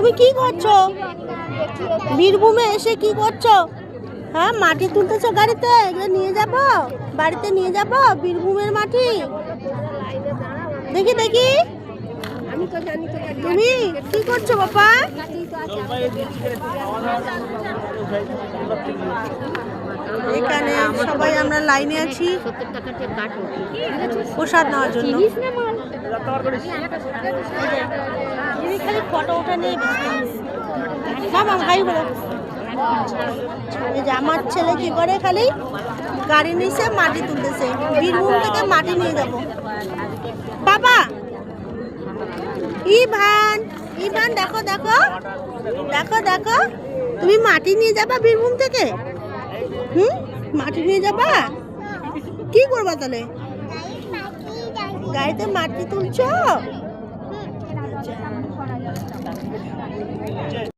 তুমি কি করছো? বীরভূমে এসে কি করছো? হ্যাঁ, মাটি তুলতেছো গাড়িতে? এগুলো নিয়ে যাবো, বাড়িতে নিয়ে যাবো বীরভূমের মাটি। দেখি দেখি, তুমি কি করছো বাবা? এখানে সবাই আমরা লাইনে আছি প্রসাদ নেওয়ার জন্য। খালি ফটো ওঠা নিয়ে ভাই বলো, এই যে আমার ছেলে কি করে, খালি গাড়ি নিছে মাটি তুলতেছে। বীরভূম থেকে মাটি নিয়ে যাব। বাবা ইভান, ইভান দেখো দেখো দেখো দেখো, তুমি মাটি নিয়ে যাবা বীরভূম থেকে? মাটি নিয়ে যাবা? কি করবা তাহলে? গাড়িতে মাটি তুলছো?